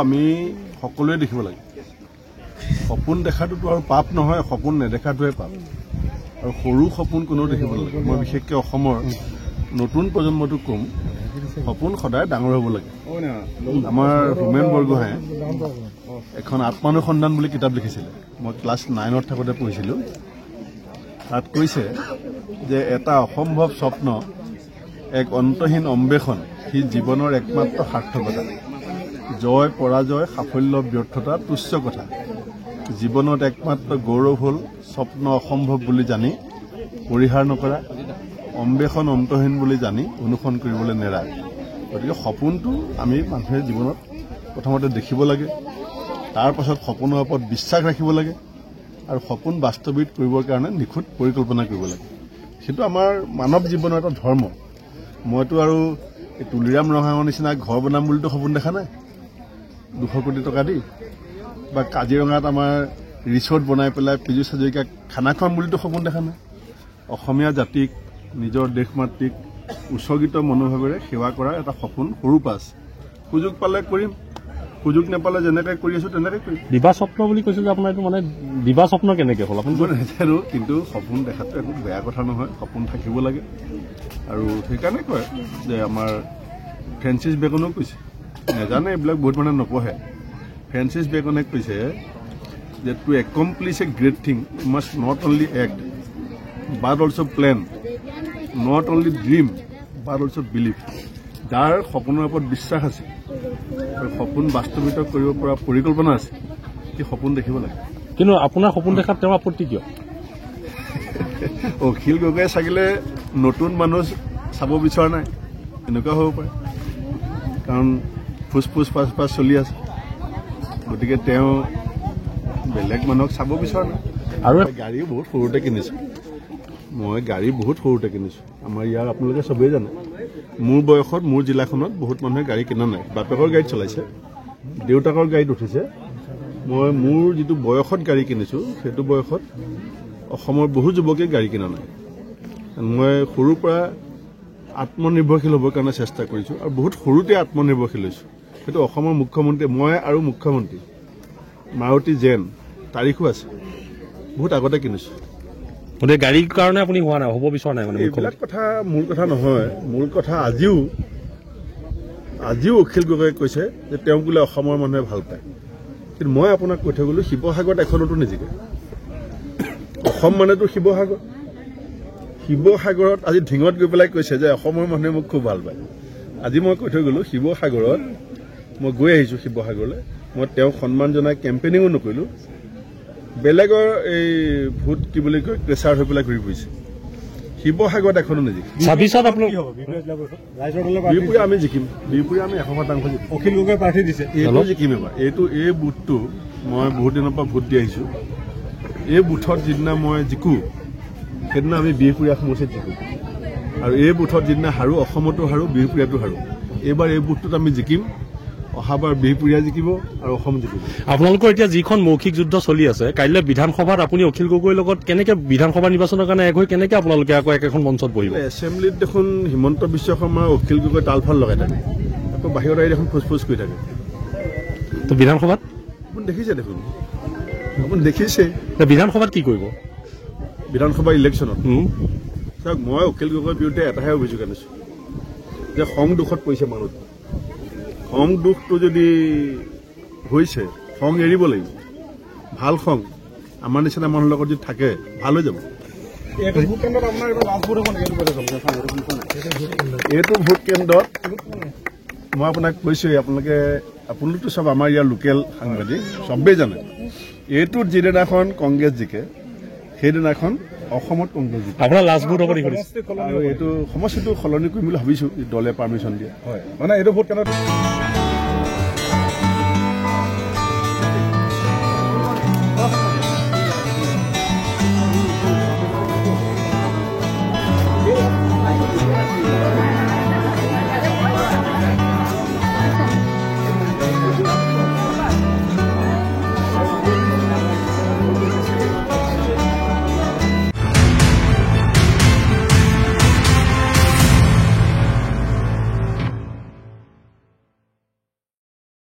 আমি সকলোৱে দেখিব লাগে সপোন দেখাটোতো আৰু পাপ নহয় সপোন নেদেখাটোৱে পাপ আৰু সৰু সপোন কোনেও দেখিব নালাগে মই বিশেষকৈ অসমৰ নতুন প্ৰজন্মটোক ক'ম সপোন সদায় ডাঙৰ হ'ব লাগে আমাৰ হোমেন বৰগোহাঁয়ে এখন আত্মানুসন্ধান বুলি কিতাপ লিখিছিলে মই ক্লাছ 9ত থাকোঁতে পঢ়িছিলোঁ তাত কৈছে যে এটা অসম্ভৱ স্বপ্ন এক অন্তহীন অম্বেষণ সি জীৱনৰ একমাত্ৰ সাৰ্থকতা জয় পৰাজয় সাফল্য ব্যৰ্থতা তুচ্ছ কথা জীৱনত একমাত্ৰ গৌৰৱ হ'ল স্বপ্ন অসম্ভৱ বুলি জানি পৰিহাৰ নকৰা অম্বেষণ অন্তহীন বুলি জানি অনুসৰণ কৰিবলৈ নেৰা গতিকে সপোনটো আমি মানুহে জীৱনত প্ৰথমতে দেখিব লাগে তাৰ পাছত সপোনৰ ওপৰত বিশ্বাস ৰাখিব লাগে আৰু সপোন বাস্তৱিত কৰিবৰ কাৰণে নিখুঁত পৰিকল্পনা কৰিব লাগে সেইটো আমাৰ মানৱ জীৱনৰ এটা ধৰ্ম মইতো আৰু এই তুলিৰাম ৰঙাঙৰ নিচিনা ঘৰ বনাম বুলিতো সপোন দেখা নাই 200 কোটি টকা দি বা কাজিৰঙাত আমাৰ ৰিচৰ্ট বনাই পেলাই পীযুষ হাজৰিকাক খানা খুৱাম বুলিতো সপোন দেখা নাই অসমীয়া জাতিক নিজৰ দেশ মাতৃক উৎসৰ্গিত মনোভাৱেৰে সেৱা কৰাৰ এটা সপোন সৰু পাছ সুযোগ পালে কৰিম সুযোগ নাপালে যেনেকৈ কৰি আছো তেনেকৈ কৰিম দিবা স্বপ্ন বুলি কৈছে যে আপোনাৰ এইটো মানে দিবা স্বপ্ন কেনেকৈ হ'ল আপুনি নাজানো কিন্তু সপোন দেখাটো একো বেয়া কথা নহয় সপোন থাকিব লাগে আৰু সেইকাৰণে কয় যে আমাৰ ফ্ৰেন্সিছ বেকনেও কৈছে নেজানে এইবিলাক বহুত মানুহে নপঢ়ে ফ্ৰেন্সিছ বেকনে কৈছে যে to accomplish a great thing you must not only act but also' plan not only dream but also' believe যাৰ সপোনৰ ওপৰত বিশ্বাস আছে আৰু সপোন বাস্তৱিত কৰিব পৰা পৰিকল্পনা আছে সেই সপোন দেখিব লাগে কিন্তু আপোনাৰ সপোন দেখাত তেওঁৰ আপত্তি কিয় অখিল গগৈয়ে চাগিলে নতুন মানুহ চাব বিচৰা নাই এনেকুৱা হ'ব পাৰে কাৰণ ফুচফুচ পাছ চলি আছে গতিকে তেওঁ বেলেগ মানুহক চাব বিচৰা নাই আৰু গাড়ী বহুত সৰুতে কিনিছোঁ মই গাড়ী বহুত সৰুতে কিনিছোঁ আমাৰ ইয়াৰ আপোনালোকে চবেই জানে মোৰ বয়সত মোৰ জিলাখনত বহুত মানুহে গাড়ী কিনা নাই বাপেকৰ গাড়ীত চলাইছে দেউতাকৰ গাড়ীত উঠিছে মই মোৰ যিটো বয়সত গাড়ী কিনিছোঁ সেইটো বয়সত অসমৰ বহু যুৱকে গাড়ী কিনা নাই মই সৰুৰ পৰা আত্মনিৰ্ভৰশীল হ'বৰ কাৰণে চেষ্টা কৰিছোঁ আৰু বহুত সৰুতে আত্মনিৰ্ভৰশীল হৈছোঁ সেইটো অসমৰ মুখ্যমন্ত্ৰী মই আৰু মুখ্যমন্ত্ৰী মাৰুতি জেন তাৰিখো আছে বহুত আগতে কিনিছোঁ গতিকে গাড়ীৰ কাৰণে আপুনি হোৱা নাই হ'ব বিচৰা নাই মানে এইবিলাক কথা মূল কথা নহয় মূল কথা আজিও অখিল গগৈয়ে কৈছে যে তেওঁক বোলে অসমৰ মানুহে ভাল পায় কিন্তু মই আপোনাক কৈ থৈ গ'লো শিৱসাগৰত এখনতো নিজিকে অসম মানেতো শিৱসাগৰত আজি ঢিঙত গৈ পেলাই কৈছে যে অসমৰ মানুহে মোক খুব ভাল পায় আজি মই কৈ থৈ গ'লো শিৱসাগৰত মই গৈ আহিছোঁ শিৱসাগৰলৈ মই তেওঁক সন্মান জনাই কেম্পেইনিঙো নকৰিলোঁ বেলেগৰ এই ভোট কি বুলি কয় প্ৰেচাৰ হৈ পেলাই ঘূৰি ফুৰিছে শিৱসাগৰত এখনো নিজিকে বিহপুৰীয়া আমি জিকিম বিহপুৰীয়া আমি 100% জিকিম অখিল গগৈয়ে প্ৰাৰ্থী দিছে এইটো জিকিম এবাৰ এই বুথটো মই বহুত দিনৰ পৰা ভোট দি আহিছোঁ এই বুথত যিদিনা মই জিকো সেইদিনা আমি বিহপুৰীয়া সমষ্টিত জিকো আৰু এই বুথত যিদিনা হাৰো অসমতো হাৰো বিহপুৰীয়াতো হাৰো এইবাৰ এই বুথটোত আমি জিকিম অহাবাৰ বিহপুৰীয়া জিকিব আৰু অসম জিকিব আপোনালোকৰ এতিয়া যিখন মৌখিক যুদ্ধ চলি আছে কাইলৈ বিধানসভাত আপুনি অখিল গগৈৰ লগত কেনেকৈ বিধানসভা নিৰ্বাচনৰ কাৰণে এক হৈ কেনেকৈ আপোনালোকে আকৌ একেখন মঞ্চত বহিব এছেম্বলিত দেখোন হিমন্ত বিশ্ব শৰ্মা অখিল গগৈ তালফাল লগাই থাকে আকৌ বাহিৰত আহি দেখোন ফুচফুচ কৰি থাকে তো বিধানসভাত আপুনি দেখিছে দেখোন আপুনি দেখিছে বিধানসভাত কি কৰিব বিধানসভা ইলেকশ্যনত চাওক মই অখিল গগৈৰ বিৰুদ্ধে এটাহে অভিযোগ আনিছোঁ যে খং দুখত পৰিছে মানুহ খং দুখটো যদি হৈছে খং এৰিব লাগিব ভাল খং আমাৰ নিচিনা মানুহৰ লগত যদি থাকে ভাল হৈ যাব এইটো ভোট কেন্দ্ৰত মই আপোনাক কৈছোঁৱেই আপোনালোকতো চব আমাৰ ইয়াৰ লোকেল সাংবাদিক চবেই জানে এইটোত যিদিনাখন কংগ্ৰেছ জিকে সেইদিনাখন অসমত কংগ্ৰেছ জিকে আপোনাৰ লাষ্ট ভোট হ'ব আৰু এইটো সমষ্টিটো সলনি কৰিম বুলি ভাবিছোঁ দলে পাৰ্মিশ্যন দিয়ে হয় মানে এইটো ভোট কেন্দ্ৰত